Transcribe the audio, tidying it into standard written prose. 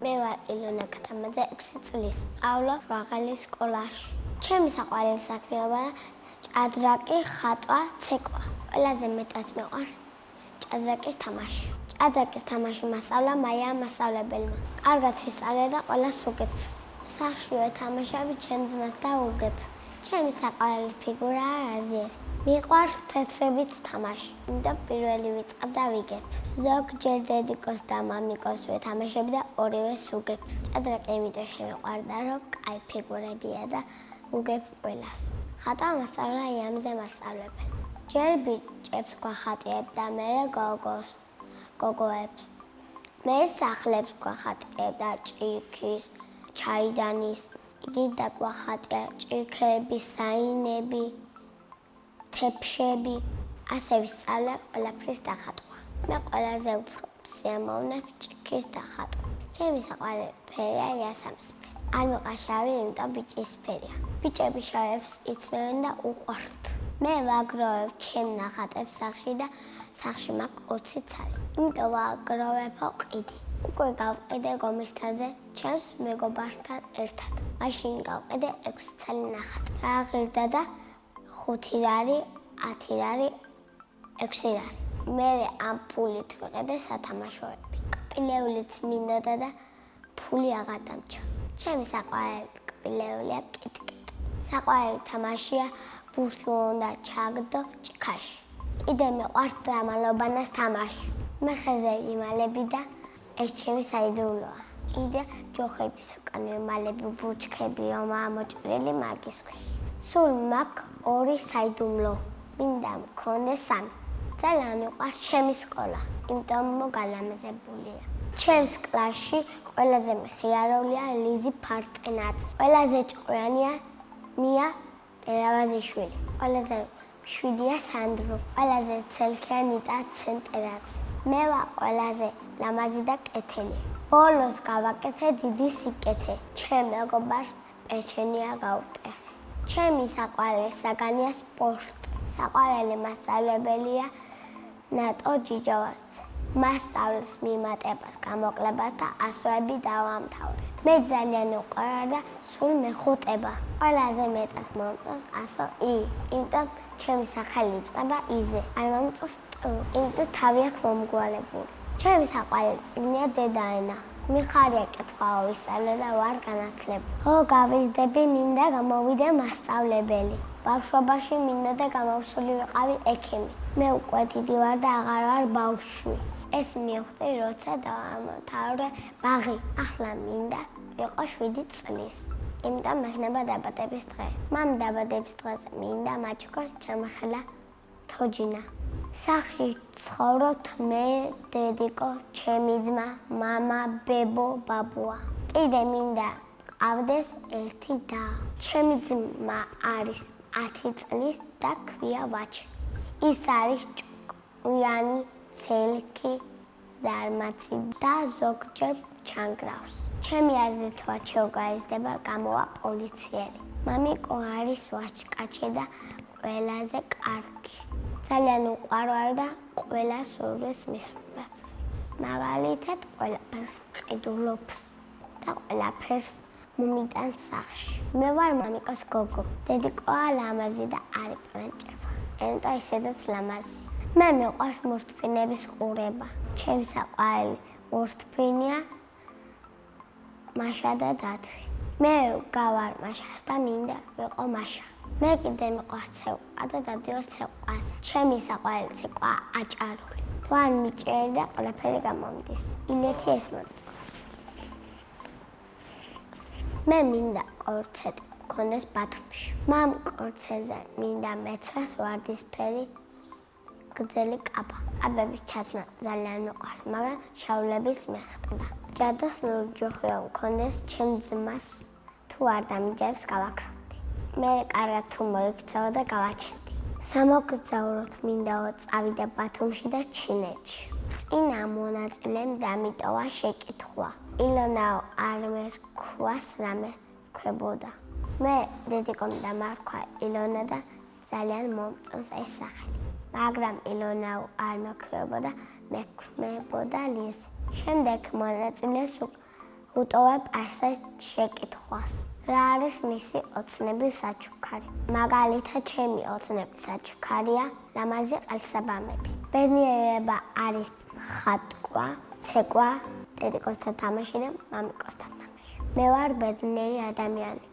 მე ვარ ილონა კათამაძე 6 წლის. სწავლობ შვაღალის სკოლაში. ჩემი საყვარელი საქმეობა ჭადრაკი, ხატვა, ცეკვა. ყველაზე მეტად მეყვარს ჭადრაკის თამაში. ჭადრაკის თამაში მასწავლა მაია მასწავლებელმა. კარგად ვისწავლე და ყველას ვუგებ. სახლში ვეთამაშები ჩემს ძმას და ვუგებ. ჩემი საყვარელი ფიგურაა რაზიერი. მიყვარს თეთრებით თამაში. და პირველი ვიწყებ და ვიგებ. ზოგჯერ დედიკოს და მამიკოს ვეთამაშები და ორივეს ვუგებ. ჭადრაკი იმიტომ შემეყვარდა, რომ კაი ფიგურებია და ვუგებ ყველას. ხატვა მასწავლა იამზე მასწავლებელმა. ჯერ ბიჭებს გვახატიებ და მერე გოგოებს. მე სახლებს გვახატიებ და ჭიქის, ჩაიდანის, იგი დაგვახატია ჭიქები, საინები, თეფშები, ასე ვისწავლე ყველაფრის დახატვა. მე ყველაზე უფრო სიამოვნებ ჭიქის დახატვა. ჩემი საყვარელი ფერია იასამნისფერი. არ მიყვარს შავი, იმიტომ ბიჭის ფერია. ბიჭები შავებს იცმევენ და უყვართ. მე ვაგროვებ ჩემ ნახატებს სახლში და სახლში მაქვს 20 ცალი. იმიტომ ვაგროვებო ყიდი. უკვე გავყიდე გომისთაზე ჩემს მეგობართან ერთად. მაშინ გავყიდე 6 ცალი ნახატი. რა ღირდა და 5 რარი, 10 რარი, 6 რარი. მე ამ ფულით ვიყიდე სათამაშოები. კპილეულიც მინდოდა და ფული აღარ დამჭა. ჩემი საყვარელი კპილეულია კიტკიტ. საყვარელი თამაშია ბურთი უნდა ჩაგდო ჭიქაში. კიდე მეყვარს დამალობანას თამაში. მე ხეზე ვიმალები და ეს ჩემი საიდუმლოა. კიდე ჯოხების უკან ვიმალები ბუჩქები მოჭრილი მაგის ქვეშ. სულ მაქვს 2 საიდუმლო. მინდა მქონდეს 3. ძალიან მიყვარს ჩემი სკოლა, იმიტომ მოგალამაზებულია. ჩემს კლასში ყველაზე მხიარულია ლიზი ფარტენაც. ყველაზე ჭკვიანია ნია ტერავაზიშვილი. ყველაზე მშვიდია სანდრო. ყველაზე ცელქია ნიტა ცენტერაც. მე ვარ ყველაზე ლამაზი და კეთილი. ბოლოს გავაკეთე დიდი სიკეთე. ჩემ მეგობარს პეჩენია გავუტეხე. ჩემი საყვარელი საგანია სპორტი. საყვარელი მასწავლებელია ნატო ჯიჯავაძე. მასწავლის მიმატებას, გამოკლებას და ასოები დავამთავრეთ. მე ძალიან უყვარდა და სულ მეხუტება. ყველაზე მეტად მომწონს ასო ი. იმიტომ ჩემი სახელი იწყება იზე. არ მომწონს ტ. იმიტომ თავი აქვს მომგვალებული. ჩემი საყვარელი წიგნია დედაენა. მიხარია კითხვა ვისწავლე და ვარ განათლებული. გავიზრდები, მინდა გამოვიდე მასწავლებელი. ბავშვობაში მინდა და გამოვსული ვიყავი ექიმი. მე უკვე დიდი ვარ და აღარ ვარ ბავშვი. ეს მივხვდი, როცა დავამთავრე ბაღი. ახლა მინდა ვიყო 7 წლის. იმიტომ მექნება დაბადების დღე. მამ დაბადების დღეზე მინდა მაჩქო ჩამახელა თოჯინა. სახლში ცხოვრობთ მე, დედიკო, ჩემი ძმა, მამა, ბებო, ბაბუა. კიდე მინდა ყავდეს ერთი და. ჩემი ძმა არის 10 წლის და ქვია ვაჩი. ის არის ჭკვიანი, ცელქი, ზარმაცი და ზოგჯერ ჩანგრავს. ჩემი აზრით ვაჩო გაიზრდება, გამოვა პოლიციელი. მამიკო არის ვაჭკაჩე და ყველაზე კარგი. ძალიან უყვარვარ და ყველას სურვილს მისურვებს. მაგალითად ყველაფერს მყიდულობს და ყველაფერს მომიტანს სახლში. მე ვარ მამიკოს გოგო. დედიკოა ლამაზი და არ იპრანჭება. ენტა ისედაც ლამაზი. მე მიყვარს მორთფინების ყურება. ჩემი საყვარელი მორთფინია მაშა და დათვი. მე გავარ მაშას და მინდა ვიყო მაშა. მე კიდე მიყვარს ცეკვა და დავდივარ ცეკვაზე. ჩემი საყვარელი ცეკვა აჭარული. ვარ მიჭერი და ყველაფერი გამომდის. იმეთი ეს მომწონს. მე მინდა კორცეტი მქონდეს ბათუმში. მამ კორცეზე მინდა მეცვას ვარდისფერი გრძელი კაბა. კაბების ჩაცმა ძალიან მიყვარს, მაგრამ შავლების მეხტება. ჯადოს ნურჯოხია მქონდეს ჩემ ძმას, თუ არ დამიჯერებს გავაქრობდი. მე კარგად თუ მოიქცეო და გავაჩენდი. სამოგზაუროდ მინდაო წავიდე ბათუმში და ჩინეთში. წინა მონაწილემ დამიტოვა შეკითხვა. ილონაო არ მერქვას რამე ქვებოდა. მე დედიკომ დამარქვა ილონა და ძალიან მომწონს ეს სახელი. მაგრამ ილონაო არ მექვეებოდა, მექმებოდა ლიზი. შემდეგ მონაწილეს ვუტოვებ ასეთ შეკითხვას. რა არის მისი ოცნების საჩუქარი? მაგალითად, ჩემი ოცნების საჩუქარია ლამაზი ყელსაბამები. ბედნიერება არის ხატვა, ცეკვა, დედიკოსთან თამაში და მამიკოსთან თამაში. მე ვარ ბედნიერი ადამიანი.